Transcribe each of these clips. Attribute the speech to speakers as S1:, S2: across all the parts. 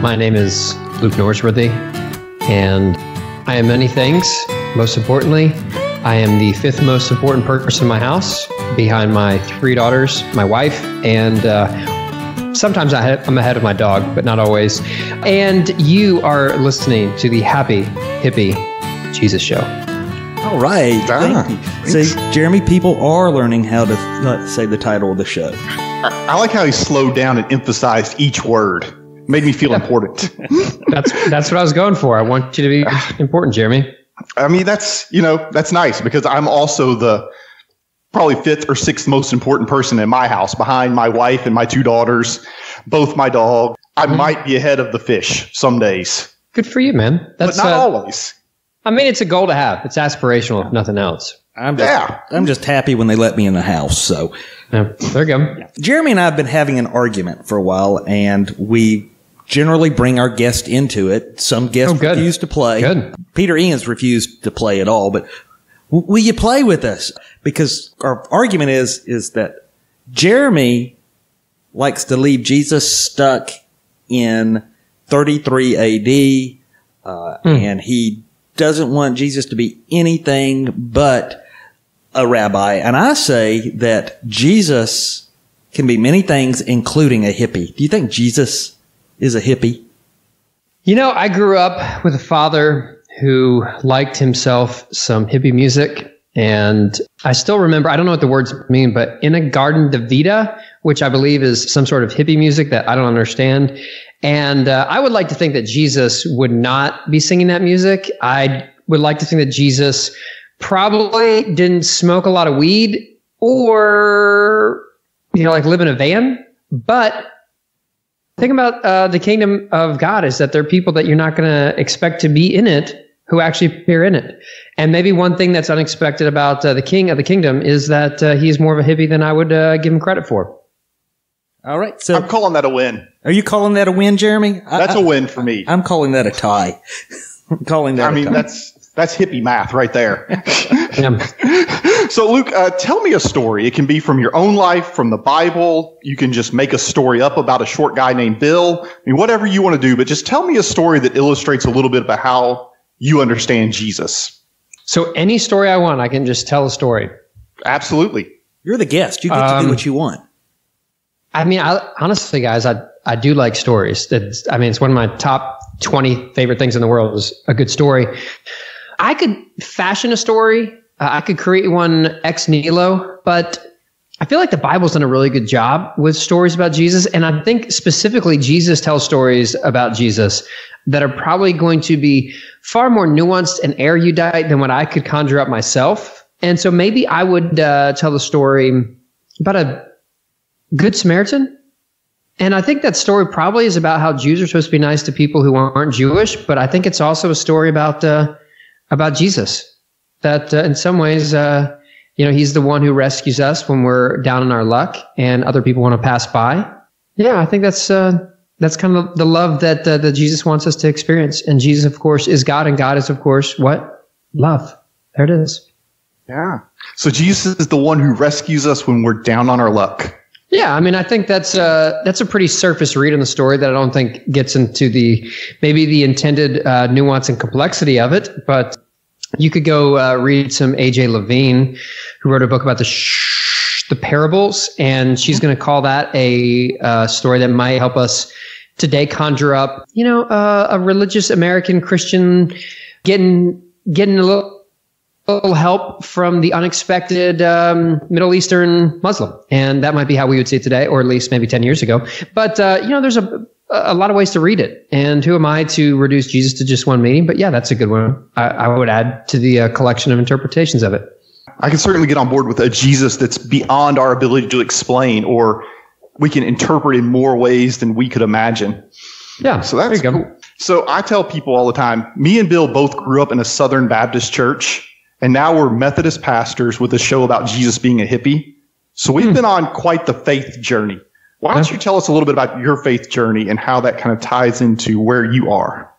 S1: My name is Luke Norsworthy, and I am many things. Most importantly, I am the fifth most important person in my house, behind my three daughters, my wife, and sometimes I'm ahead of my dog, but not always. And you are listening to the Happy Hippie Jesus Show.
S2: All right. Thank you. See, Jeremy, people are learning how to say the title of the show.
S3: I like how he slowed down and emphasized each word. Made me feel important.
S1: That's what I was going for. I want you to be important, Jeremy.
S3: I mean, that's nice, because I'm also the probably fifth or sixth most important person in my house, behind my wife and my two daughters, both my dog. I might be ahead of the fish some days.
S1: Good for you, man.
S3: But not always.
S1: I mean, it's a goal to have. It's aspirational, if nothing else.
S2: I'm just happy when they let me in the house. So
S1: there you go.
S2: Jeremy and I have been having an argument for a while, and we generally bring our guest into it. Some guests refuse to play.
S1: Good.
S2: Peter Ian's refused to play at all, but will you play with us? Because our argument is that Jeremy likes to leave Jesus stuck in 33 AD, and he doesn't want Jesus to be anything but a rabbi. And I say that Jesus can be many things, including a hippie. Do you think Jesus is a hippie?
S1: You know, I grew up with a father who liked himself some hippie music. And I still remember, I don't know what the words mean, but in a Garden de Vida, which I believe is some sort of hippie music that I don't understand. And I would like to think that Jesus would not be singing that music. I would like to think that Jesus probably didn't smoke a lot of weed or, like live in a van. But think about the kingdom of God is that there are people that you're not going to expect to be in it who actually appear in it. And maybe one thing that's unexpected about the king of the kingdom is that he's more of a hippie than I would give him credit for.
S2: All right. So
S3: I'm calling that a win.
S2: Are you calling that a win, Jeremy?
S3: That's a win for me.
S2: I'm calling that a tie. I'm calling that a tie.
S3: That's hippie math right there. So, Luke, tell me a story. It can be from your own life, from the Bible. You can just make a story up about a short guy named Bill. I mean, whatever you want to do, but just tell me a story that illustrates a little bit about how you understand Jesus.
S1: So any story I want, I can just tell a story.
S3: Absolutely.
S2: You're the guest. You get to do what you want.
S1: I mean, honestly, guys, I do like stories. It's one of my top 20 favorite things in the world is a good story. I could fashion a story. I could create one ex nihilo, but I feel like the Bible's done a really good job with stories about Jesus. And I think specifically Jesus tells stories about Jesus that are probably going to be far more nuanced and erudite than what I could conjure up myself. And so maybe I would tell the story about a Good Samaritan. And I think that story probably is about how Jews are supposed to be nice to people who aren't Jewish. But I think it's also a story about Jesus, that in some ways, he's the one who rescues us when we're down in our luck and other people want to pass by. Yeah, I think that's kind of the love that Jesus wants us to experience. And Jesus, of course, is God, and God is, of course, what? Love. There it is.
S3: Yeah. So Jesus is the one who rescues us when we're down on our luck.
S1: Yeah, I mean, I think that's a pretty surface read on the story that I don't think gets into maybe the intended nuance and complexity of it. But you could go read some A.J. Levine, who wrote a book about the parables, and she's going to call that a story that might help us today conjure up, a religious American Christian getting a little help from the unexpected Middle Eastern Muslim. And that might be how we would see it today, or at least maybe 10 years ago. But, there's a lot of ways to read it. And who am I to reduce Jesus to just one meaning? But yeah, that's a good one. I would add to the collection of interpretations of it.
S3: I can certainly get on board with a Jesus that's beyond our ability to explain, or we can interpret in more ways than we could imagine.
S1: Yeah,
S3: so that's cool. So I tell people all the time, me and Bill both grew up in a Southern Baptist church, and now we're Methodist pastors with a show about Jesus being a hippie. So we've been on quite the faith journey. Why don't you tell us a little bit about your faith journey and how that kind of ties into where you are?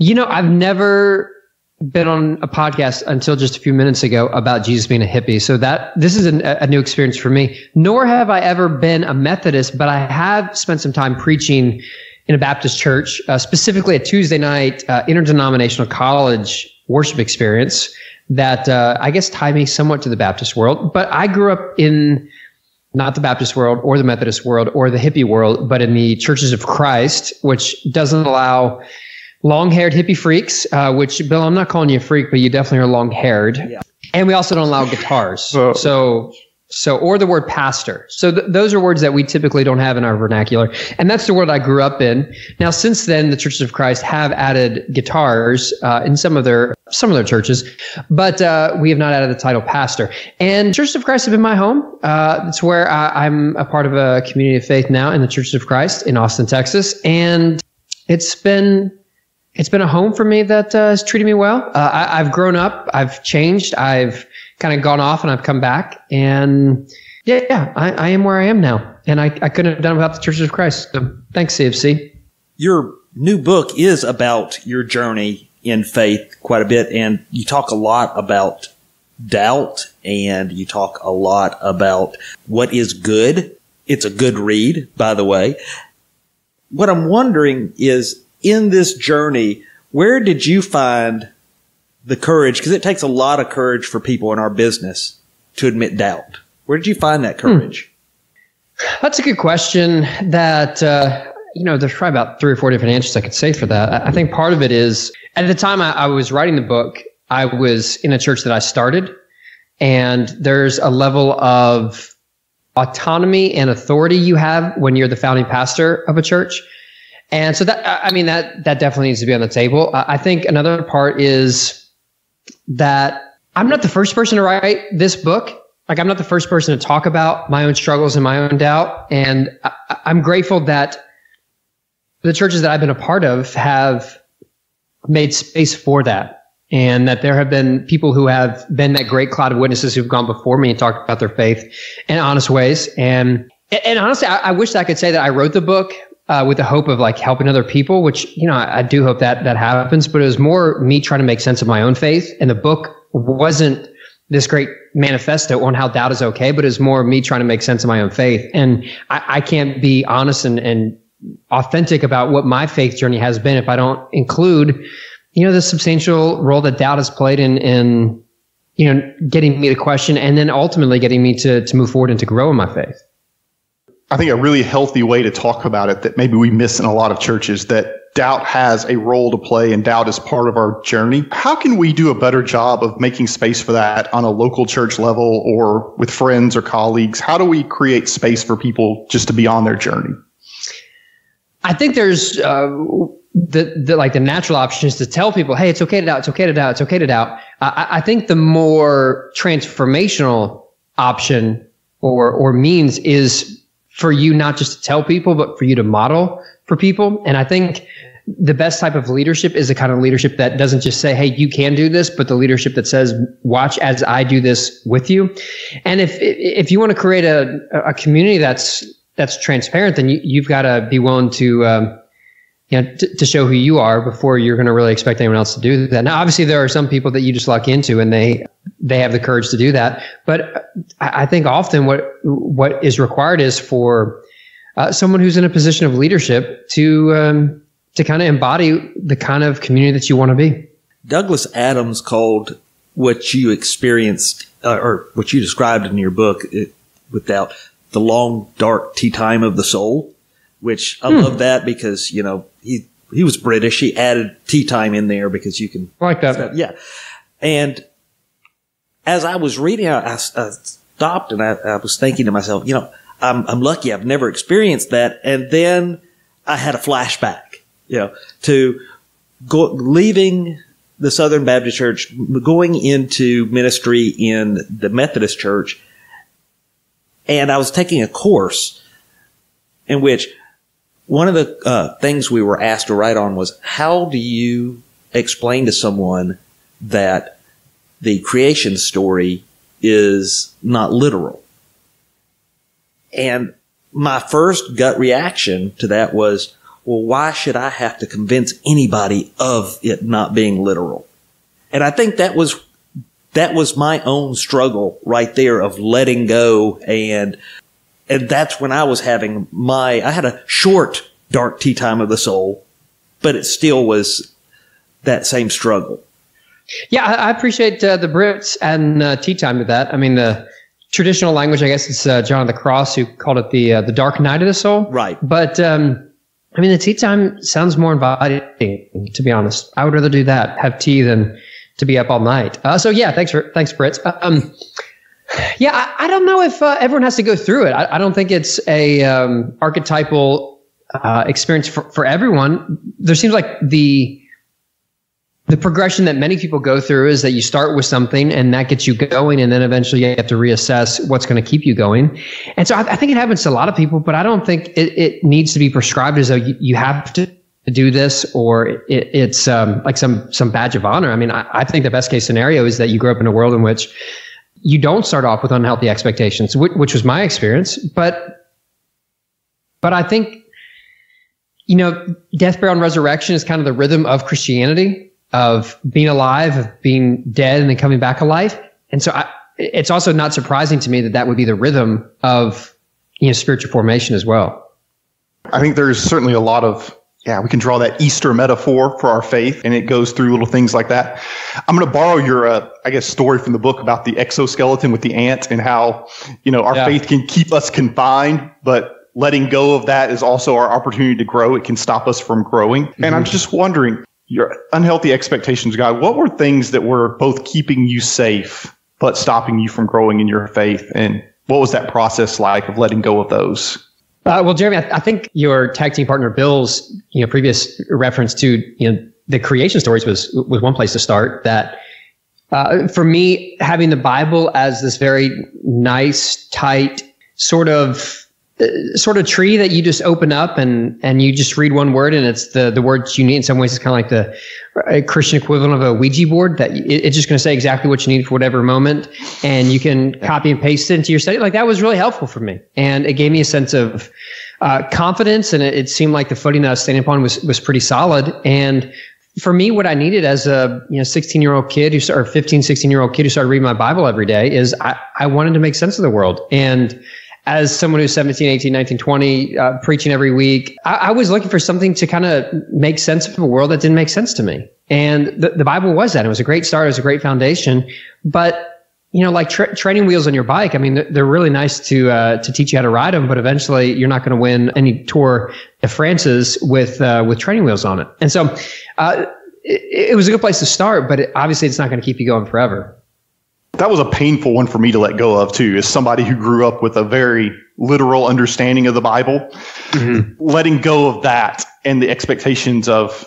S1: I've never been on a podcast until just a few minutes ago about Jesus being a hippie. So this is a new experience for me. Nor have I ever been a Methodist, but I have spent some time preaching in a Baptist church, specifically a Tuesday night interdenominational college worship experience that I guess tied me somewhat to the Baptist world. But I grew up in not the Baptist world or the Methodist world or the hippie world, but in the Churches of Christ, which doesn't allow long-haired hippie freaks, which, Bill, I'm not calling you a freak, but you definitely are long-haired. Yeah. And we also don't allow guitars. So or the word pastor. So those are words that we typically don't have in our vernacular. And that's the world I grew up in. Now, since then, the Churches of Christ have added guitars in some of their churches, but we have not added the title pastor. And Churches of Christ have been my home. It's where I'm a part of a community of faith now in the Churches of Christ in Austin, Texas. And it's been a home for me that has treated me well. I've grown up. I've changed. I've kind of gone off and I've come back. And I am where I am now. And I couldn't have done without the Churches of Christ. So thanks, CFC.
S2: Your new book is about your journey in faith quite a bit. And you talk a lot about doubt and you talk a lot about what is good. It's a good read, by the way. What I'm wondering is, in this journey, where did you find the courage? Because it takes a lot of courage for people in our business to admit doubt. Where did you find that courage?
S1: That's a good question that, there's probably about 3 or 4 different answers I could say for that. I think part of it is, at the time I was writing the book, I was in a church that I started, and there's a level of autonomy and authority you have when you're the founding pastor of a church. And so that definitely needs to be on the table. I think another part is that I'm not the first person to write this book. Like, I'm not the first person to talk about my own struggles and my own doubt. And I'm grateful that the churches that I've been a part of have made space for that. And that there have been people who have been that great cloud of witnesses who've gone before me and talked about their faith in honest ways. And honestly, I wish I could say that I wrote the book with the hope of like helping other people, which, I do hope that happens, but it was more me trying to make sense of my own faith. And the book wasn't this great manifesto on how doubt is okay, but it was more me trying to make sense of my own faith. And I can't be honest and authentic about what my faith journey has been if I don't include, the substantial role that doubt has played in getting me to question and then ultimately getting me to move forward and to grow in my faith.
S3: I think a really healthy way to talk about it that maybe we miss in a lot of churches, that doubt has a role to play and doubt is part of our journey. How can we do a better job of making space for that on a local church level or with friends or colleagues? How do we create space for people just to be on their journey?
S1: I think there's the natural option is to tell people, hey, it's okay to doubt, it's okay to doubt, it's okay to doubt. I think the more transformational option or means is for you not just to tell people, but for you to model for people. And I think the best type of leadership is the kind of leadership that doesn't just say, hey, you can do this, but the leadership that says, watch as I do this with you. And if you want to create a community that's transparent, then you've got to be willing to to show who you are before you're going to really expect anyone else to do that. Now, obviously, there are some people that you just luck into, and they have the courage to do that. But I think often what is required is for someone who's in a position of leadership to kind of embody the kind of community that you want to be.
S2: Douglas Adams called what you experienced or what you described in your book without the long, dark tea time of the soul, which I love that because, he was British. He added tea time in there because you can.
S1: I like that.
S2: Yeah. And as I was reading, I stopped and I was thinking to myself, I'm lucky I've never experienced that. And then I had a flashback, to leaving the Southern Baptist Church, going into ministry in the Methodist Church. And I was taking a course in which one of the things we were asked to write on was, how do you explain to someone that the creation story is not literal? And my first gut reaction to that was, well, why should I have to convince anybody of it not being literal? And I think that was my own struggle right there of letting go. And that's when I was having I had a short dark tea time of the soul, but it still was that same struggle.
S1: Yeah, I appreciate the Brits and tea time with that. I mean, the traditional language, I guess it's John of the Cross who called it the dark night of the soul.
S2: Right.
S1: But I mean, the tea time sounds more inviting, to be honest. I would rather do that, have tea, than to be up all night. So yeah, thanks, Brits. Yeah, I don't know if everyone has to go through it. I don't think it's a archetypal experience for everyone. There seems like the progression that many people go through is that you start with something and that gets you going, and then eventually you have to reassess what's going to keep you going. And so I think it happens to a lot of people, but I don't think it needs to be prescribed as though you have to do this, or it's like some badge of honor. I mean, I think the best case scenario is that you grow up in a world in which you don't start off with unhealthy expectations, which was my experience. But I think, death, burial, and resurrection is kind of the rhythm of Christianity, of being alive, of being dead, and then coming back alive. And so it's also not surprising to me that would be the rhythm of spiritual formation as well.
S3: I think there's certainly a lot of, we can draw that Easter metaphor for our faith, and it goes through little things like that. I'm going to borrow your, story from the book about the exoskeleton with the ant, and how, our faith can keep us confined, but letting go of that is also our opportunity to grow. It can stop us from growing. Mm-hmm. And I'm just wondering, your unhealthy expectations, God, what were things that were both keeping you safe, but stopping you from growing in your faith? And what was that process like of letting go of those?
S1: Well, Jeremy, I think your tag team partner Bill's previous reference to the creation stories was one place to start. That for me, having the Bible as this very nice, tight sort of tree that you just open up and you just read one word, and it's the words you need. In some ways, it's kind of like the Christian equivalent of a Ouija board, that it's just going to say exactly what you need for whatever moment, and you can copy and paste it into your study. Like, that was really helpful for me, and it gave me a sense of confidence, and it seemed like the footing that I was standing upon was pretty solid. And for me, what I needed as a 16-year-old kid or 15, 16-year-old kid who started reading my Bible every day is I wanted to make sense of the world. And as someone who's 17, 18, 19, 20, preaching every week, I was looking for something to kind of make sense of a world that didn't make sense to me. And the Bible was that. It was a great start. It was a great foundation. But, like training wheels on your bike, I mean, they're really nice to teach you how to ride them, but eventually you're not going to win any Tour de France's with training wheels on it. And so it was a good place to start, but obviously it's not going to keep you going forever.
S3: That was a painful one for me to let go of, too, as somebody who grew up with a very literal understanding of the Bible. Mm-hmm. Letting go of that and the expectations of,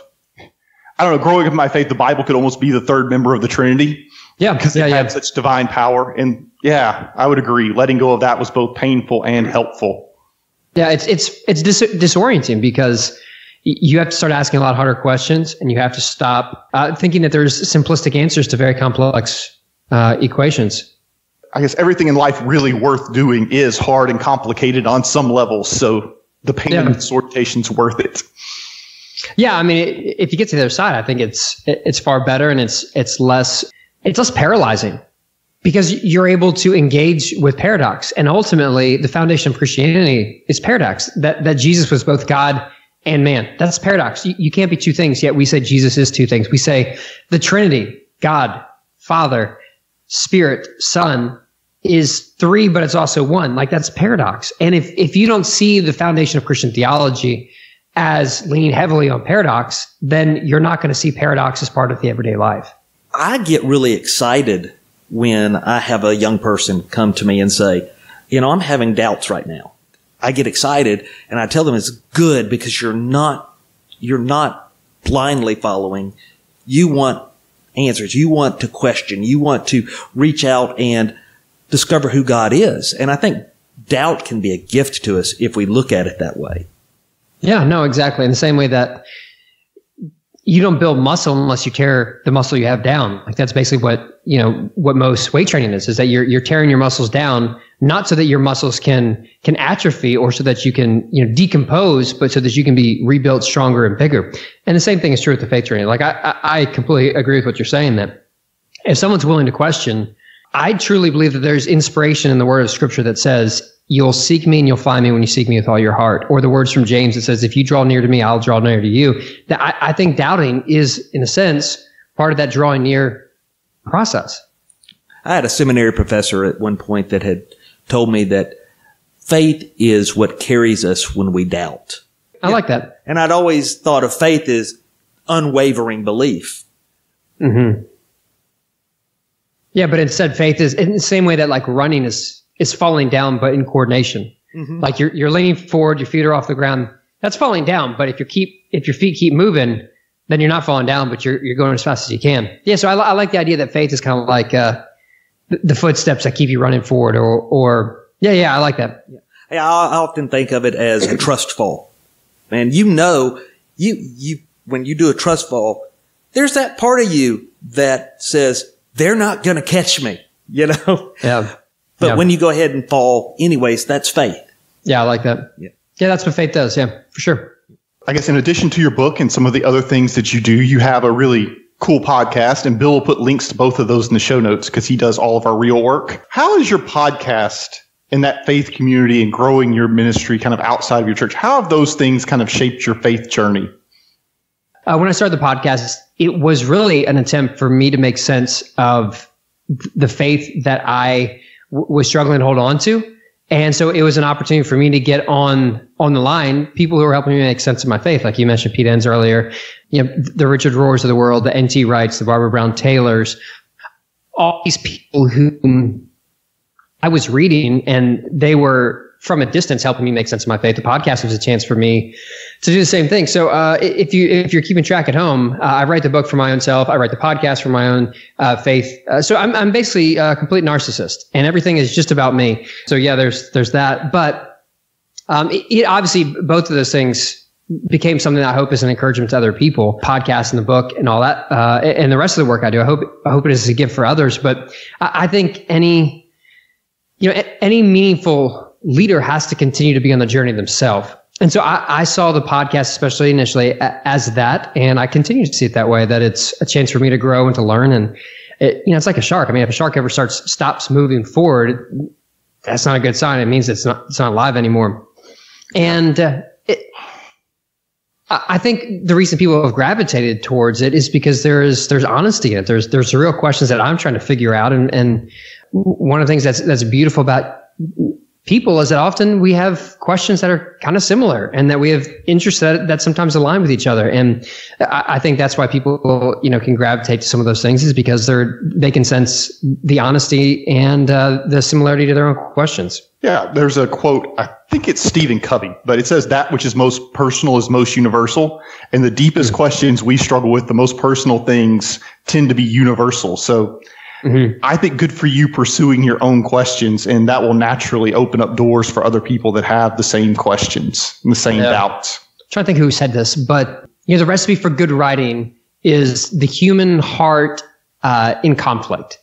S3: growing up in my faith, the Bible could almost be the third member of the Trinity. Yeah. Because it had such divine power. And I would agree. Letting go of that was both painful and helpful.
S1: Yeah, it's disorienting, because you have to start asking a lot harder questions, and you have to stop thinking that there's simplistic answers to very complex equations.
S3: I guess everything in life really worth doing is hard and complicated on some levels. So the pain and disorientation's worth it.
S1: Yeah, I mean, if you get to the other side, I think it's far better, and it's less paralyzing, because you're able to engage with paradox. And ultimately, the foundation of Christianity is paradox. That Jesus was both God and man. That's paradox. You can't be two things, yet we say Jesus is two things. We say the Trinity, God, Father, Spirit, Son, is three, but it's also one. Like, that's paradox. And if you don't see the foundation of Christian theology as leaning heavily on paradox, then you're not going to see paradox as part of the everyday life.
S2: I get really excited when I have a young person come to me and say, I'm having doubts right now. I get excited, and I tell them it's good, because you're not blindly following. You want answers. You want to question. You want to reach out and discover who God is. And I think doubt can be a gift to us if we look at it that way.
S1: Yeah, no, exactly. In the same way that you don't build muscle unless you tear the muscle you have down. Like, that's basically what most weight training is that you're tearing your muscles down, not so that your muscles can atrophy or so that you can, decompose, but so that you can be rebuilt stronger and bigger. And the same thing is true with the faith training. Like, I completely agree with what you're saying, that if someone's willing to question, I truly believe that there's inspiration in the word of Scripture that says, you'll seek me and you'll find me when you seek me with all your heart. Or the words from James that says, if you draw near to me, I'll draw near to you. I think doubting is, in a sense, part of that drawing near process.
S2: I had a seminary professor at one point that had told me that faith is what carries us when we doubt.
S1: I like that.
S2: And I'd always thought of faith as unwavering belief.
S1: Mm-hmm. Yeah, but instead faith is in the same way that like running is falling down, but in coordination. Mm-hmm. Like you're leaning forward, your feet are off the ground. That's falling down. But if your feet keep moving, then you're not falling down, but you're going as fast as you can. Yeah. So I like the idea that faith is kind of like the footsteps that keep you running forward. I like that.
S2: Yeah, I often think of it as a trust fall. And you when you do a trust fall, there's that part of you that says they're not going to catch me. Yeah. But when you go ahead and fall anyways, that's faith.
S1: Yeah, I like that. Yeah, that's what faith does. Yeah, for sure.
S3: I guess in addition to your book and some of the other things that you do, you have a really cool podcast, and Bill will put links to both of those in the show notes because he does all of our real work. How is your podcast in that faith community and growing your ministry kind of outside of your church? How have those things kind of shaped your faith journey?
S1: When I started the podcast, it was really an attempt for me to make sense of the faith that I was struggling to hold on to. And so it was an opportunity for me to get on the line people who were helping me make sense of my faith. Like you mentioned Pete Enns earlier, the Richard Rohrs of the world, the N.T. Wrights, the Barbara Brown Taylors, all these people whom I was reading, and they were from a distance helping me make sense of my faith. The podcast was a chance for me to do the same thing. So if you're keeping track at home, I write the book for my own self. I write the podcast for my own faith. So I'm basically a complete narcissist, and everything is just about me. So yeah, there's that. But it obviously both of those things became something that I hope is an encouragement to other people. Podcast and the book and all that, and the rest of the work I do. I hope it is a gift for others. But I think any meaningful leader has to continue to be on the journey themselves. And so I saw the podcast, especially initially, as that, and I continue to see it that way, that it's a chance for me to grow and to learn. And it's like a shark. I mean, if a shark ever stops moving forward, that's not a good sign. It means it's not alive anymore. And I think the reason people have gravitated towards it is because there's honesty in it. There's real questions that I'm trying to figure out. And one of the things that's beautiful about people is that often we have questions that are kind of similar, and that we have interests that sometimes align with each other. And I think that's why people, can gravitate to some of those things, is because they can sense the honesty and the similarity to their own questions.
S3: Yeah, there's a quote, I think it's Stephen Covey, but it says that which is most personal is most universal. And the deepest questions we struggle with, the most personal things, tend to be universal. So I think good for you pursuing your own questions, and that will naturally open up doors for other people that have the same questions and the same doubts.
S1: I'm trying to think who said this, but the recipe for good writing is the human heart in conflict.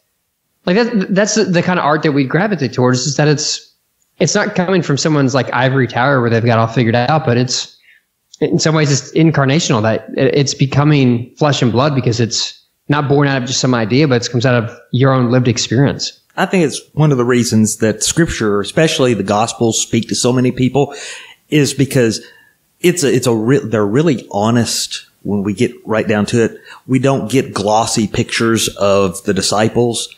S1: Like that's the kind of art that we gravitate towards, is that it's not coming from someone's like ivory tower where they've got all figured out, but it's in some ways it's incarnational, that it's becoming flesh and blood, because it's not born out of just some idea, but it comes out of your own lived experience.
S2: I think it's one of the reasons that Scripture, especially the Gospels, speak to so many people, is because they're really honest when we get right down to it. We don't get glossy pictures of the disciples.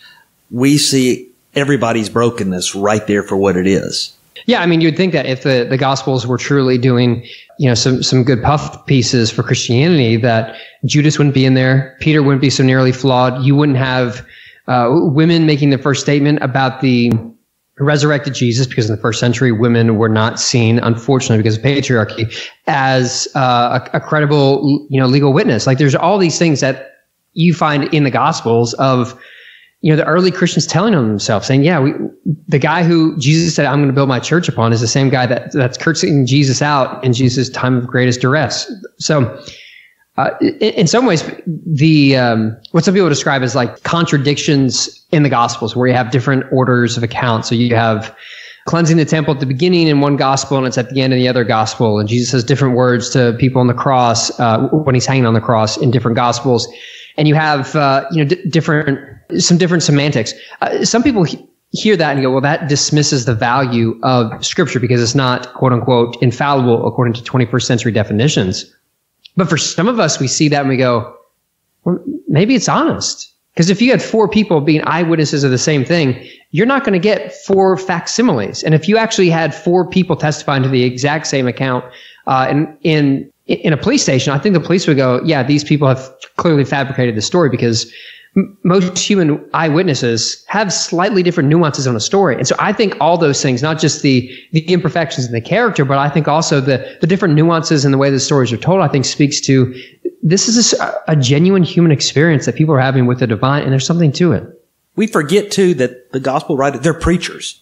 S2: We see everybody's brokenness right there for what it is.
S1: Yeah, I mean, you'd think that if the Gospels were truly doing, some good puff pieces for Christianity, that Judas wouldn't be in there, Peter wouldn't be so nearly flawed. You wouldn't have women making the first statement about the resurrected Jesus, because in the first century, women were not seen, unfortunately, because of patriarchy, as a credible, legal witness. Like, there's all these things that you find in the Gospels of, the early Christians telling on themselves, saying, the guy who Jesus said, I'm going to build my church upon, is the same guy that's cursing Jesus out in Jesus' time of greatest duress. So in some ways, what some people describe as like contradictions in the Gospels, where you have different orders of accounts. So you have cleansing the temple at the beginning in one gospel, and it's at the end in the other gospel. And Jesus says different words to people on the cross when he's hanging on the cross in different gospels. And you have, some different semantics. Some people hear that and you go, well, that dismisses the value of Scripture because it's not, quote unquote, infallible according to 21st century definitions. But for some of us, we see that and we go, well, maybe it's honest. Because if you had 4 people being eyewitnesses of the same thing, you're not going to get 4 facsimiles. And if you actually had 4 people testifying to the exact same account in a police station, I think the police would go, yeah, these people have clearly fabricated the story, because most human eyewitnesses have slightly different nuances on a story. And so I think all those things, not just the imperfections in the character, but I think also the different nuances in the way the stories are told, I think speaks to this is a genuine human experience that people are having with the divine, and there's something to it.
S2: We forget, too, that the gospel writers, they're preachers.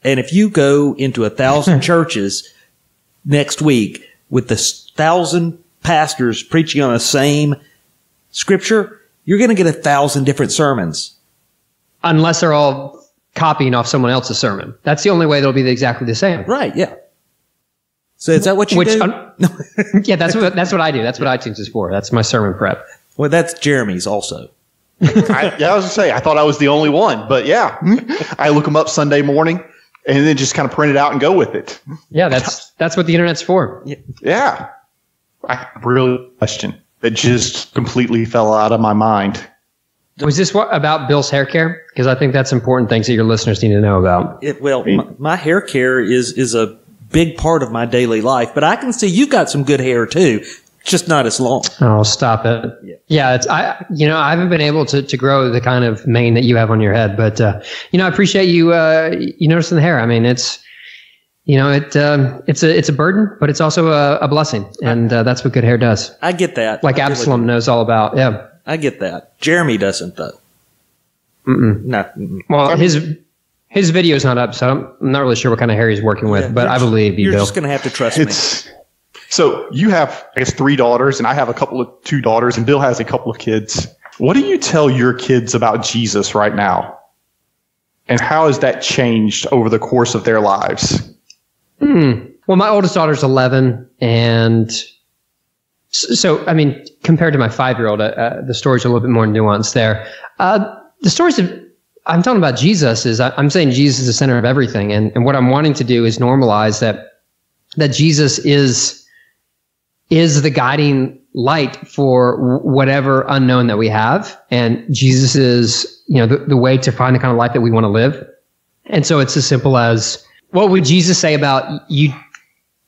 S2: And if you go into 1,000 churches next week with the 1,000 pastors preaching on the same scripture, you're going to get 1,000 different sermons.
S1: Unless they're all copying off someone else's sermon. That's the only way they'll be exactly the same.
S2: Right, yeah. So is that what you do?
S1: Yeah, that's what I do. That's what iTunes is for. That's my sermon prep.
S2: Well, that's Jeremy's also.
S3: I was going to say, I thought I was the only one, but yeah, I look them up Sunday morning and then just kind of print it out and go with it.
S1: Yeah, that's what the internet's for.
S3: Yeah. I really question that just completely fell out of my mind.
S1: Was this about Bill's hair care? Because I think that's important things that your listeners need to know about.
S2: My hair care is a big part of my daily life, but I can see you've got some good hair too, just not as long.
S1: Oh, stop it. Yeah, I haven't been able to grow the kind of mane that you have on your head, but I appreciate you noticing the hair. I mean, it's a burden, but it's also a blessing, and that's what good hair does.
S2: I get that.
S1: Like Absalom knows all about. Yeah,
S2: I get that. Jeremy doesn't though. No.
S1: Well, his video's not up, so I'm not really sure what kind of hair he's working with, but I believe you, Bill.
S2: You're just going to have to trust me.
S3: So you have, I guess, 3 daughters, and I have 2 daughters, and Bill has a couple of kids. What do you tell your kids about Jesus right now? And how has that changed over the course of their lives?
S1: Well, my oldest daughter's 11, and so, I mean, compared to my 5-year-old, the stories are a little bit more nuanced there. The stories I'm talking about Jesus I'm saying Jesus is the center of everything. And what I'm wanting to do is normalize that Jesus is the guiding light for whatever unknown that we have. And Jesus is, the way to find the kind of life that we want to live. And so it's as simple as, what would Jesus say about you,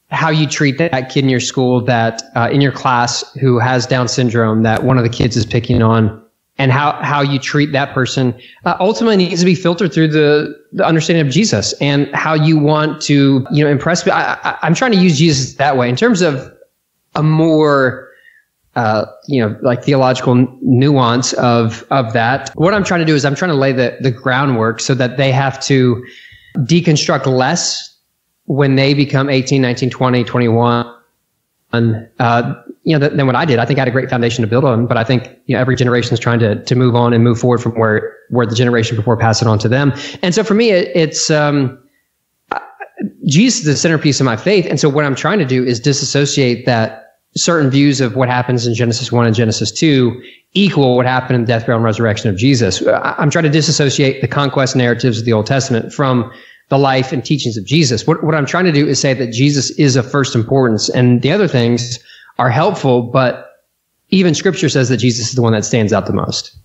S1: how you treat that kid in your school, that in your class who has Down syndrome, that one of the kids is picking on, and how you treat that person ultimately needs to be filtered through the understanding of Jesus and how you want to, impress. I'm trying to use Jesus that way in terms of a more, like theological nuance of that. What I'm trying to do is I'm trying to lay the groundwork so that they have to deconstruct less when they become 18, 19, 20, 21. Than what I did. I think I had a great foundation to build on, but I think every generation is trying to move on and move forward from where the generation before passed it on to them. And so for me, it's Jesus is the centerpiece of my faith. And so what I'm trying to do is disassociate that certain views of what happens in Genesis 1 and Genesis 2 equal what happened in the death, burial, and resurrection of Jesus. I'm trying to disassociate the conquest narratives of the Old Testament from the life and teachings of Jesus. What I'm trying to do is say that Jesus is of first importance, and the other things are helpful, but even Scripture says that Jesus is the one that stands out the most.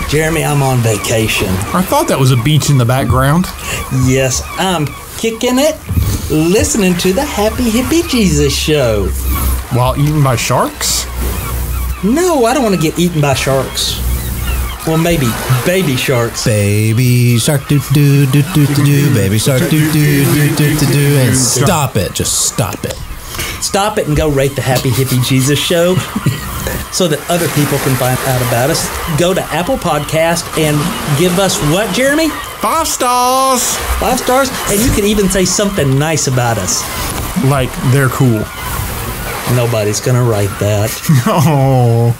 S2: Jeremy, I'm on vacation.
S4: I thought that was a beach in the background.
S2: Yes, I'm kicking it, listening to the Happy Hippie Jesus Show.
S4: While eaten by sharks?
S2: No, I don't want to get eaten by sharks. Well, maybe baby sharks.
S5: Baby shark do do do do do do. Baby shark do do do do do do. And stop it. Just stop it.
S2: Stop it and go rate the Happy Hippie Jesus Show so that other people can find out about us. Go to Apple Podcast and give us what, Jeremy?
S4: 5 stars.
S2: 5 stars, and you can even say something nice about us.
S4: Like they're cool.
S2: Nobody's gonna write that.
S4: Oh.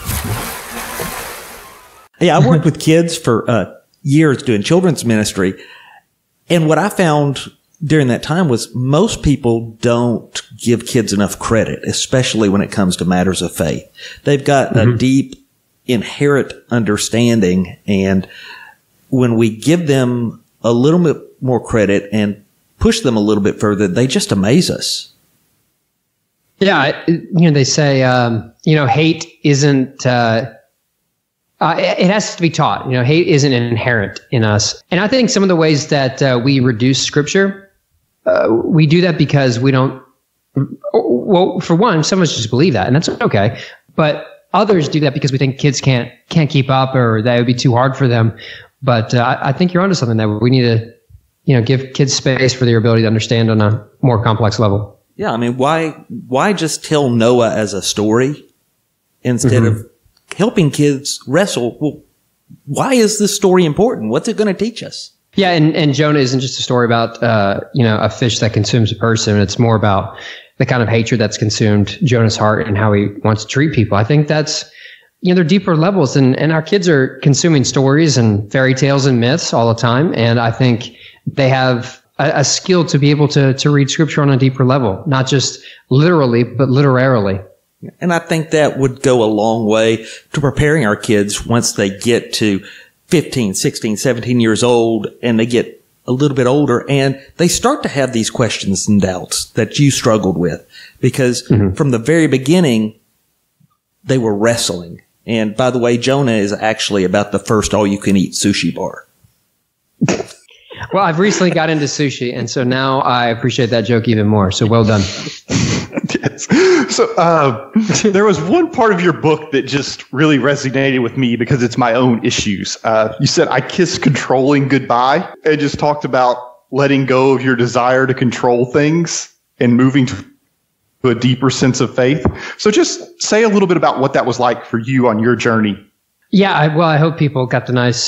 S2: Yeah, I worked with kids for years doing children's ministry. And what I found during that time was most people don't give kids enough credit, especially when it comes to matters of faith. They've got a deep inherent understanding. And when we give them a little bit more credit and push them a little bit further, they just amaze us.
S1: Yeah. They say, hate isn't, it has to be taught. Hate isn't inherent in us. And I think some of the ways that we reduce scripture, we do that because we don't, well, for one, some of us just believe that, and that's okay. But others do that because we think kids can't keep up, or that would be too hard for them. But I think you're onto something, that we need to, give kids space for their ability to understand on a more complex level.
S2: Yeah, I mean, why just tell Noah as a story instead of helping kids wrestle? Well, why is this story important? What's it going to teach us?
S1: Yeah, and Jonah isn't just a story about a fish that consumes a person. It's more about the kind of hatred that's consumed Jonah's heart and how he wants to treat people. I think that's, they're deeper levels, and our kids are consuming stories and fairy tales and myths all the time. And I think they have a skill to be able to read scripture on a deeper level, not just literally, but literarily.
S2: And I think that would go a long way to preparing our kids once they get to 15, 16, 17 years old, and they get a little bit older, and they start to have these questions and doubts that you struggled with, because from the very beginning, they were wrestling. And by the way, Jonah is actually about the first all-you-can-eat sushi bar.
S1: Well, I've recently got into sushi, and so now I appreciate that joke even more. So well done.
S3: Yes. So there was one part of your book that just really resonated with me because it's my own issues. You said, I kiss controlling goodbye, and just talked about letting go of your desire to control things and moving to a deeper sense of faith. So just say a little bit about what that was like for you on your journey.
S1: Yeah, I hope people got the nice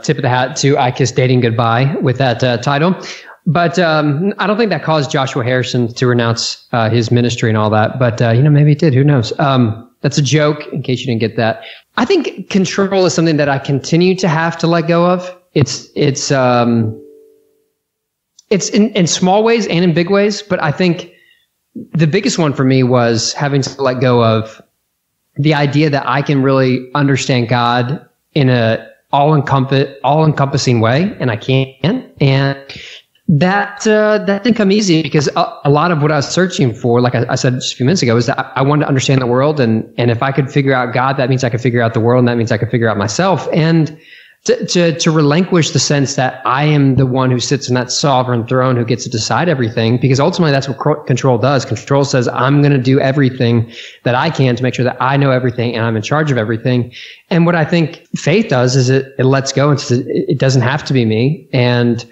S1: tip of the hat to I Kiss Dating Goodbye with that title. But I don't think that caused Joshua Harrison to renounce his ministry and all that. But, maybe it did. Who knows? That's a joke, in case you didn't get that. I think control is something that I continue to have to let go of. It's in small ways and in big ways. But I think the biggest one for me was having to let go of the idea that I can really understand God in a all-encompassing way, and I can't. And that didn't come easy, because a lot of what I was searching for, like I said just a few minutes ago, is that I wanted to understand the world, and if I could figure out God, that means I could figure out the world, and that means I could figure out myself. And to relinquish the sense that I am the one who sits in that sovereign throne who gets to decide everything, because ultimately that's what control does. Control says, I'm going to do everything that I can to make sure that I know everything and I'm in charge of everything. And what I think faith does is it lets go and says it doesn't have to be me. And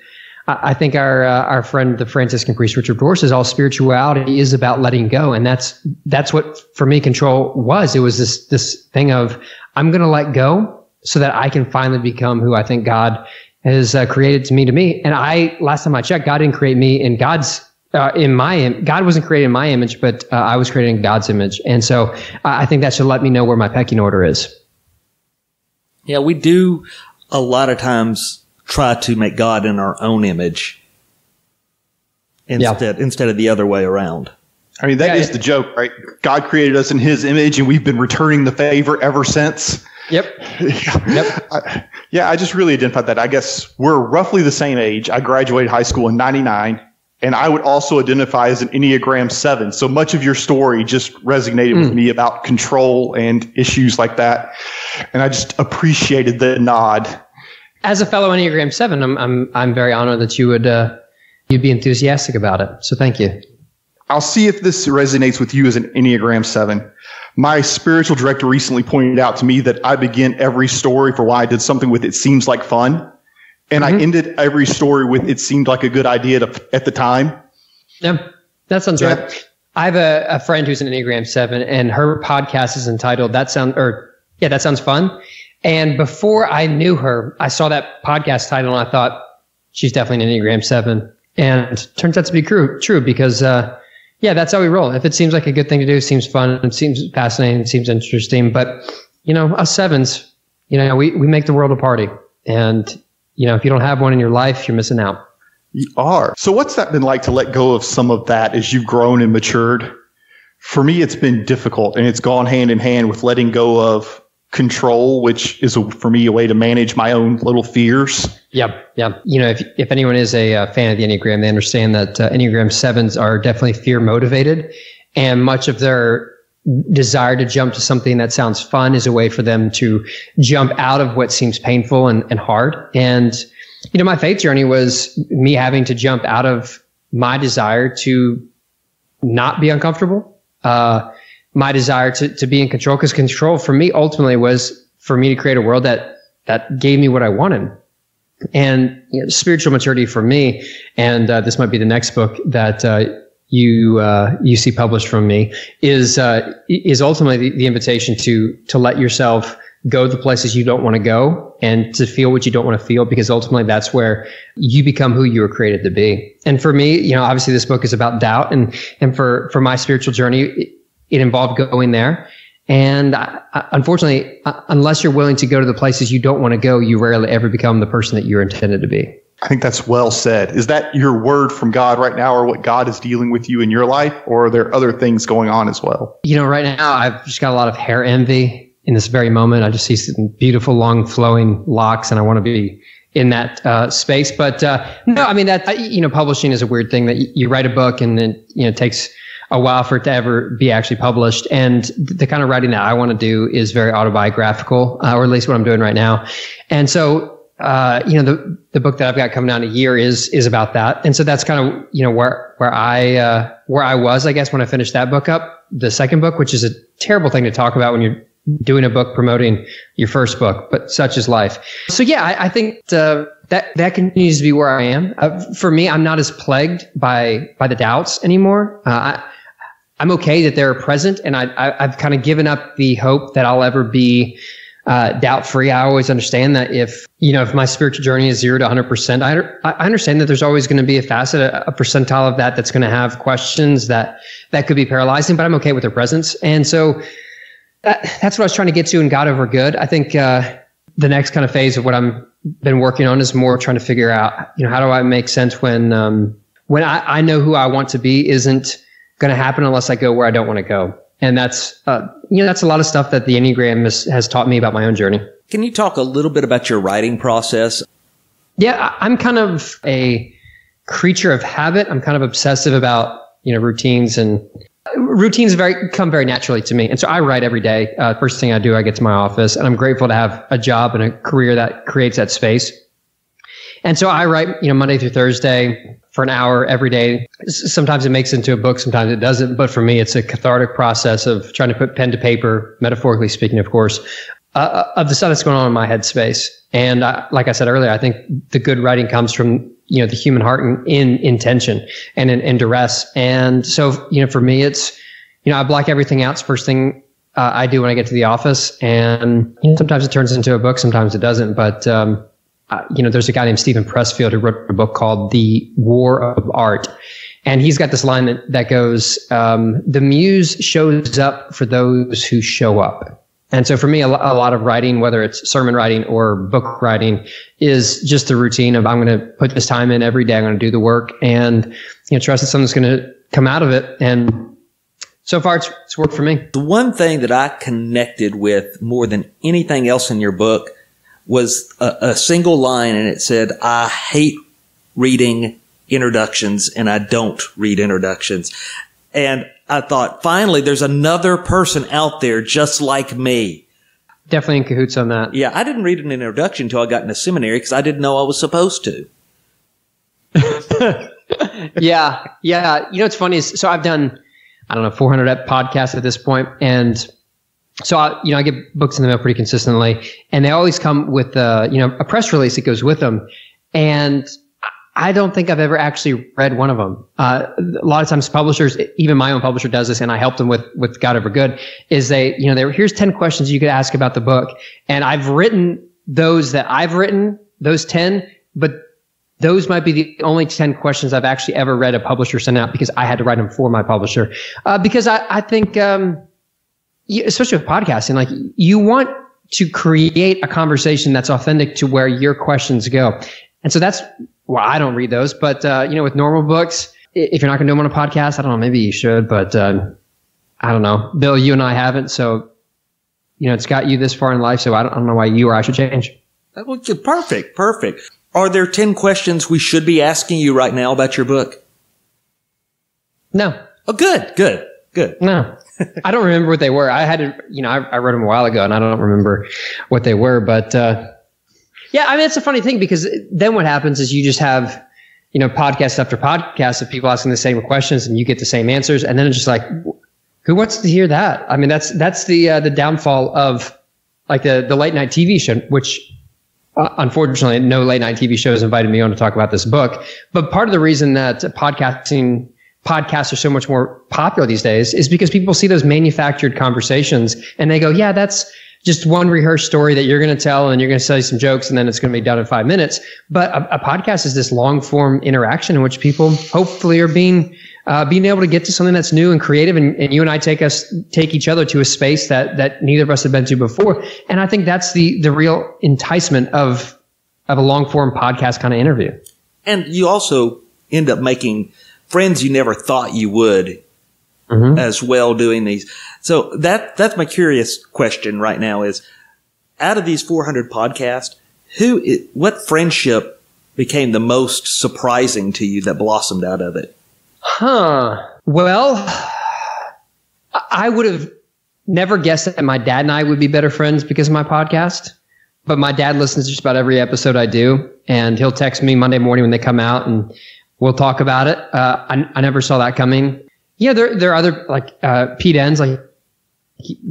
S1: I think our friend, the Franciscan priest Richard Rohr, says all spirituality is about letting go. And that's what, for me, control was. It was this thing of, I'm going to let go so that I can finally become who I think God has created me to me. And last time I checked, God didn't create me in God's, God wasn't created in my image, but I was created in God's image. And so I think that should let me know where my pecking order is.
S2: Yeah, we do a lot of times try to make God in our own image instead of the other way around.
S3: I mean, that is the joke, right? God created us in his image, and we've been returning the favor ever since.
S1: Yep.
S3: I just really identified that. I guess we're roughly the same age. I graduated high school in 99, and I would also identify as an Enneagram 7. So much of your story just resonated with me about control and issues like that. And I just appreciated the nod.
S1: As a fellow Enneagram 7, I'm very honored that you would you'd be enthusiastic about it. So thank you.
S3: I'll see if this resonates with you as an Enneagram 7. My spiritual director recently pointed out to me that I begin every story for why I did something with it seems like fun. And I ended every story with it seemed like a good idea at the time.
S1: Yeah, that sounds right. I have a friend who's an Enneagram 7, and her podcast is entitled That Sounds Fun. And before I knew her, I saw that podcast title and I thought, she's definitely an Enneagram 7. And it turns out to be true because, that's how we roll. If it seems like a good thing to do, it seems fun, it seems fascinating, it seems interesting. But, us 7s, we make the world a party. And, if you don't have one in your life, you're missing out.
S3: You are. So what's that been like to let go of some of that as you've grown and matured? For me, it's been difficult, and it's gone hand in hand with letting go of control, which is for me a way to manage my own little fears.
S1: Yep. If anyone is a fan of the Enneagram, they understand that Enneagram 7s are definitely fear motivated, and much of their desire to jump to something that sounds fun is a way for them to jump out of what seems painful and hard. And, my faith journey was me having to jump out of my desire to not be uncomfortable, my desire to be in control, because control for me ultimately was for me to create a world that gave me what I wanted. And spiritual maturity for me, and this might be the next book that you see published from me, is ultimately the invitation to let yourself go the places you don't want to go and to feel what you don't want to feel, because ultimately that's where you become who you were created to be. And for me, obviously this book is about doubt, and for my spiritual journey, it involved going there. And unfortunately, unless you're willing to go to the places you don't want to go, you rarely ever become the person that you're intended to be.
S3: I think that's well said. Is that your word from God right now, or what God is dealing with you in your life, or are there other things going on as well?
S1: Right now I've just got a lot of hair envy in this very moment. I just see some beautiful long flowing locks, and I want to be in that space. But no, I mean that publishing is a weird thing that you write a book and then it takes a while for it to ever be actually published. And the kind of writing that I want to do is very autobiographical, or at least what I'm doing right now. And so, the book that I've got coming out in a year is about that. And so that's kind of, where I was, I guess, when I finished that book up, the second book, which is a terrible thing to talk about when you're doing a book promoting your first book, but such is life. So yeah, I think, that continues to be where I am. For me, I'm not as plagued by the doubts anymore. I'm okay that they're present, and I've kind of given up the hope that I'll ever be doubt free. I always understand that if my spiritual journey is 0 to 100%, I understand that there's always going to be a facet, a percentile of that's going to have questions that could be paralyzing, but I'm okay with their presence. And so that's what I was trying to get to in God Over Good. I think the next kind of phase of what I'm been working on is more trying to figure out, how do I make sense when I know who I want to be isn't going to happen unless I go where I don't want to go. And that's a lot of stuff that the Enneagram has taught me about my own journey.
S2: Can you talk a little bit about your writing process?
S1: Yeah, I'm kind of a creature of habit. I'm kind of obsessive about, routines, and routines come very naturally to me. And so I write every day. First thing I do, I get to my office, and I'm grateful to have a job and a career that creates that space. And so I write, Monday through Thursday for an hour every day. Sometimes it makes it into a book, sometimes it doesn't. But for me, it's a cathartic process of trying to put pen to paper, metaphorically speaking, of course, of the stuff that's going on in my headspace. And like I said earlier, I think the good writing comes from, the human heart in intention and in duress. And so, for me, it's, I block everything out. It's the first thing I do when I get to the office. And sometimes it turns into a book, sometimes it doesn't. But, there's a guy named Stephen Pressfield who wrote a book called The War of Art. And he's got this line that goes, the muse shows up for those who show up. And so for me, a lot of writing, whether it's sermon writing or book writing, is just the routine of I'm going to put this time in every day. I'm going to do the work and trust that something's going to come out of it. And so far, it's worked for me.
S2: The one thing that I connected with more than anything else in your book was a single line, and it said, I hate reading introductions, and I don't read introductions. And I thought, finally, there's another person out there just like me.
S1: Definitely in cahoots on that.
S2: Yeah, I didn't read an introduction until I got into seminary because I didn't know I was supposed to.
S1: Yeah. It's funny. So I've done, 400 podcasts at this point, and so I get books in the mail pretty consistently, and they always come with a press release that goes with them. And I don't think I've ever actually read one of them. A lot of times publishers, even my own publisher does this, and I help them with God Over Good, is here's 10 questions you could ask about the book. And I've written those 10, but those might be the only 10 questions I've actually ever read a publisher send out because I had to write them for my publisher. Because I think, especially with podcasting, like you want to create a conversation that's authentic to where your questions go. And so that's why I don't read those. But, with normal books, if you're not going to do them on a podcast, I don't know, maybe you should, but I don't know. Bill, you and I haven't. So it's got you this far in life. So I don't know why you or I should change.
S2: Well, perfect. Are there 10 questions we should be asking you right now about your book?
S1: No.
S2: Oh, good.
S1: No, I don't remember what they were. I had to, I wrote them a while ago and I don't remember what they were, but, yeah, I mean, it's a funny thing because then what happens is you just have, podcast after podcast of people asking the same questions and you get the same answers. And then it's just like, who wants to hear that? I mean, that's the downfall of like the late night TV show, which unfortunately no late night TV shows invited me on to talk about this book. But part of the reason that podcasts are so much more popular these days is because people see those manufactured conversations and they go, yeah, that's just one rehearsed story that you're going to tell and you're going to say some jokes and then it's going to be done in 5 minutes. But a podcast is this long form interaction in which people hopefully are being able to get to something that's new and creative. And you and I take each other to a space that neither of us have been to before. And I think that's the real enticement of a long form podcast kind of interview. And
S2: you also end up making friends you never thought you would as well doing these. So that's my curious question right now is, out of these 400 podcasts, what friendship became the most surprising to you that blossomed out of it?
S1: Well, I would have never guessed that my dad and I would be better friends because of my podcast. But my dad listens to just about every episode I do, and he'll text me Monday morning when they come out, and we'll talk about it. I never saw that coming. Yeah, there are other like Pete Enns, like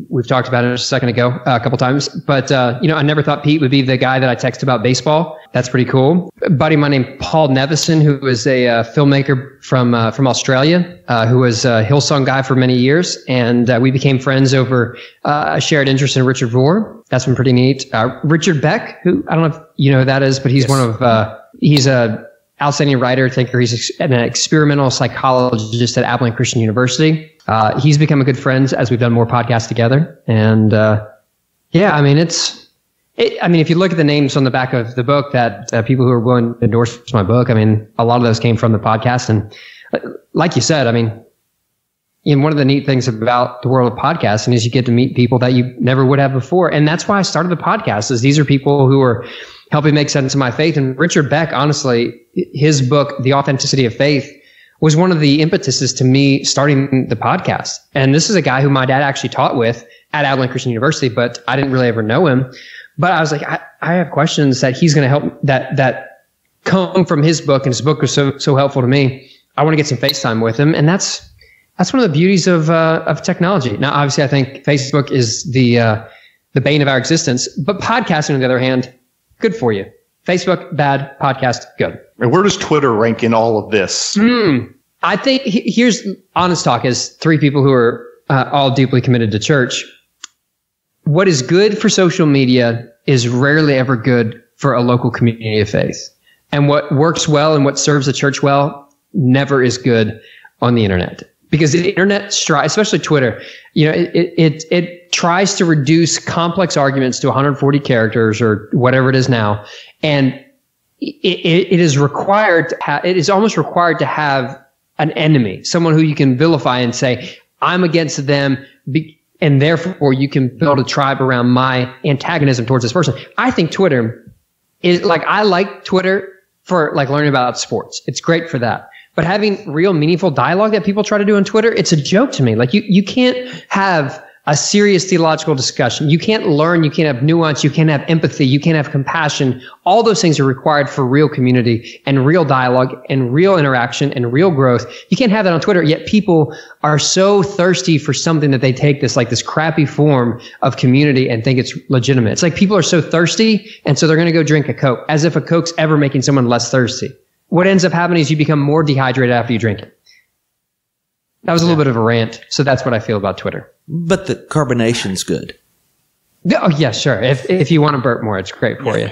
S1: we've talked about it just a second ago a couple times. But I never thought Pete would be the guy that I text about baseball. That's pretty cool. A buddy of mine named Paul Nevison, who is a filmmaker from Australia, who was a Hillsong guy for many years, and we became friends over a shared interest in Richard Rohr. That's been pretty neat. Richard Beck, who I don't know if you know who that is, but he's he's a outstanding writer, thinker. He's an experimental psychologist at Abilene Christian University. He's become a good friend as we've done more podcasts together. And I mean, if you look at the names on the back of the book that people who are willing to endorse my book, I mean, a lot of those came from the podcast. And like you said, I mean, one of the neat things about the world of podcasting is you get to meet people that you never would have before. And that's why I started the podcast, is these are people who are helping make sense of my faith. And Richard Beck, honestly, his book, The Authenticity of Faith, was one of the impetuses to me starting the podcast. And this is a guy who my dad actually taught with at Abilene Christian University, but I didn't really ever know him. But I was like, I have questions that he's going to help that come from his book, and his book was so helpful to me. I want to get some FaceTime with him, and that's one of the beauties of technology. Now, obviously, I think Facebook is the bane of our existence, but podcasting, on the other hand, good for you. Facebook, bad. Podcast, good.
S3: And where does Twitter rank in all of this?
S1: I think here's honest talk as three people who are all deeply committed to church. What is good for social media is rarely ever good for a local community of faith. And what works well and what serves the church well never is good on the internet. Because the internet, especially Twitter, it tries to reduce complex arguments to 140 characters or whatever it is now. And it is required it is almost required to have an enemy, someone who you can vilify and say, I'm against them, and therefore you can build a tribe around my antagonism towards this person. I think Twitter is I like Twitter for learning about sports. It's great for that. But having real meaningful dialogue that people try to do on Twitter, it's a joke to me. You can't have a serious theological discussion. You can't learn. You can't have nuance. You can't have empathy. You can't have compassion. All those things are required for real community and real dialogue and real interaction and real growth. You can't have that on Twitter. Yet people are so thirsty for something that they take this crappy form of community and think it's legitimate. It's like people are so thirsty, and so they're going to go drink a Coke, as if a Coke's ever making someone less thirsty. What ends up happening is you become more dehydrated after you drink it. That was a little bit of a rant. So that's what I feel about Twitter.
S2: But the carbonation's good.
S1: Oh, yeah, sure. If you want to burp more, it's great for you.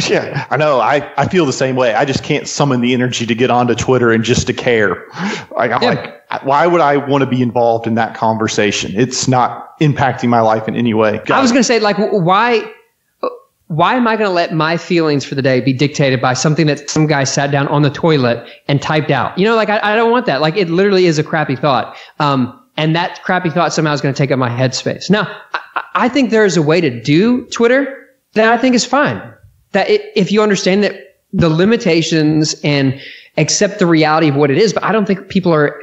S3: Yeah, I know. I feel the same way. I just can't summon the energy to get onto Twitter and just to care. Why would I want to be involved in that conversation? It's not impacting my life in any way.
S1: I was going to say, why am I going to let my feelings for the day be dictated by something that some guy sat down on the toilet and typed out? I don't want that. It literally is a crappy thought. And And that crappy thought somehow is going to take up my headspace. Now, I think there is a way to do Twitter that I think is fine. If you understand that the limitations and accept the reality of what it is, but I don't think people are.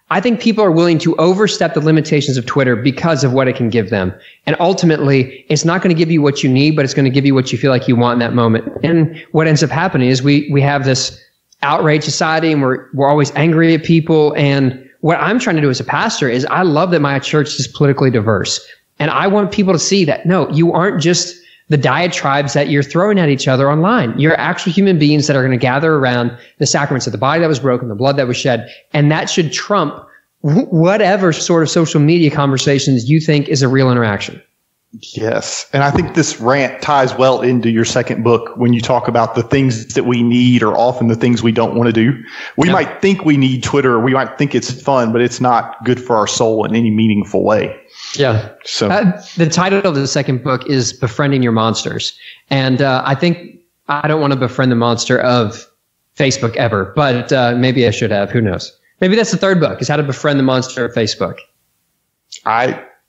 S1: I think people are willing to overstep the limitations of Twitter because of what it can give them. And ultimately, it's not going to give you what you need, but it's going to give you what you feel like you want in that moment. And what ends up happening is we have this outrage society, and we're always angry at people. And what I'm trying to do as a pastor is I love that my church is politically diverse. And I want people to see that, no, you aren't just the diatribes that you're throwing at each other online. You're actual human beings that are going to gather around the sacraments of the body that was broken, the blood that was shed, and that should trump whatever sort of social media conversations you think is a real interaction.
S3: Yes. And I think this rant ties well into your second book when you talk about the things that we need are often the things we don't want to do. We might think we need Twitter, or we might think it's fun, but it's not good for our soul in any meaningful way.
S1: Yeah. So the title of the second book is Befriending Your Monsters. And I think I don't want to befriend the monster of Facebook ever, but maybe I should have. Who knows? Maybe that's the third book, is how to befriend the monster of Facebook.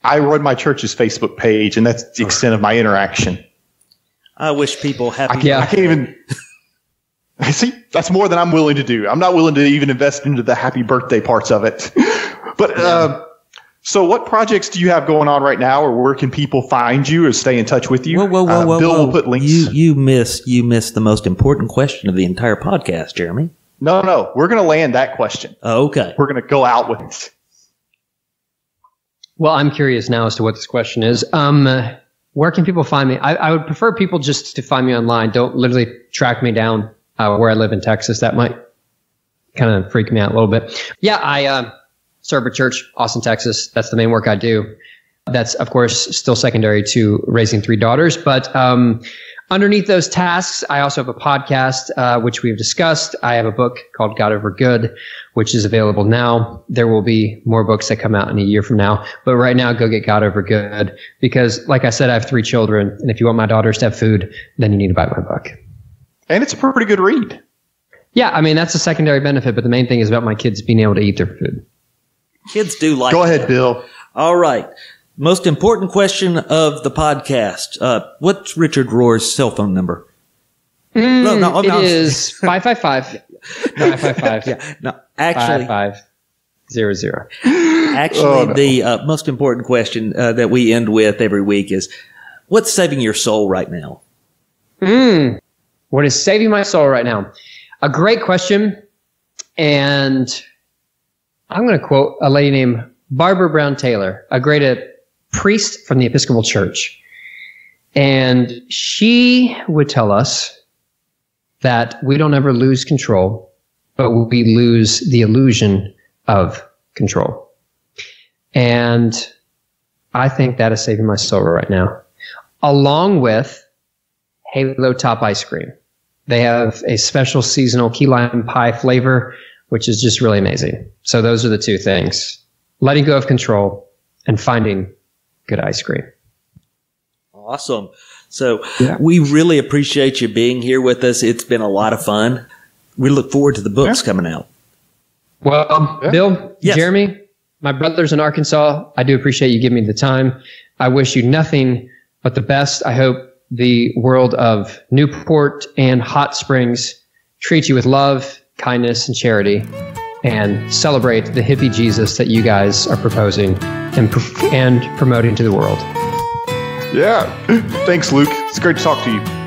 S3: I run my church's Facebook page, and that's the extent of my interaction.
S2: I wish people happy.
S3: I can't even. See, that's more than I'm willing to do. I'm not willing to even invest into the happy birthday parts of it. But so, what projects do you have going on right now, or where can people find you or stay in touch with you?
S2: Whoa!
S3: Bill will put links.
S2: You missed the most important question of the entire podcast, Jeremy.
S3: No, we're going to land that question.
S2: Oh, okay,
S3: we're going to go out with it.
S1: Well, I'm curious now as to what this question is. Where can people find me? I would prefer people just to find me online. Don't literally track me down where I live in Texas. That might kind of freak me out a little bit. Yeah, I serve a church, Austin, Texas. That's the main work I do. That's, of course, still secondary to raising 3 daughters. But underneath those tasks, I also have a podcast, which we've discussed. I have a book called God Over Good, which is available now. There will be more books that come out in a year from now. But right now, go get God Over Good. Because, like I said, I have 3 children. And if you want my daughters to have food, then you need to buy my book.
S3: And it's a pretty good read.
S1: Yeah, I mean, that's a secondary benefit. But the main thing is about my kids being able to eat their food.
S2: Kids do like
S3: Go ahead, Bill.
S2: All right. Most important question of the podcast. What's Richard Rohr's cell phone number?
S1: It is 555. No, 555.
S2: Yeah. No, actually.
S1: 5500.
S2: Actually, the most important question that we end with every week is, what's saving your soul right now?
S1: What is saving my soul right now? A great question. And I'm going to quote a lady named Barbara Brown Taylor, a great priest from the Episcopal Church. And she would tell us that we don't ever lose control, but we lose the illusion of control. And I think that is saving my soul right now. Along with Halo Top Ice Cream. They have a special seasonal key lime pie flavor, which is just really amazing. So those are the 2 things. Letting go of control and finding good ice cream.
S2: Awesome. So we really appreciate you being here with us. It's been a lot of fun. We look forward to the books coming out.
S1: Well, Bill, Jeremy, my brothers in Arkansas, I do appreciate you giving me the time. I wish you nothing but the best. I hope the world of Newport and Hot Springs treat you with love, kindness, and charity, and celebrate the hippie Jesus that you guys are proposing and promoting to the world.
S3: Yeah. Thanks, Luke. It's great to talk to you.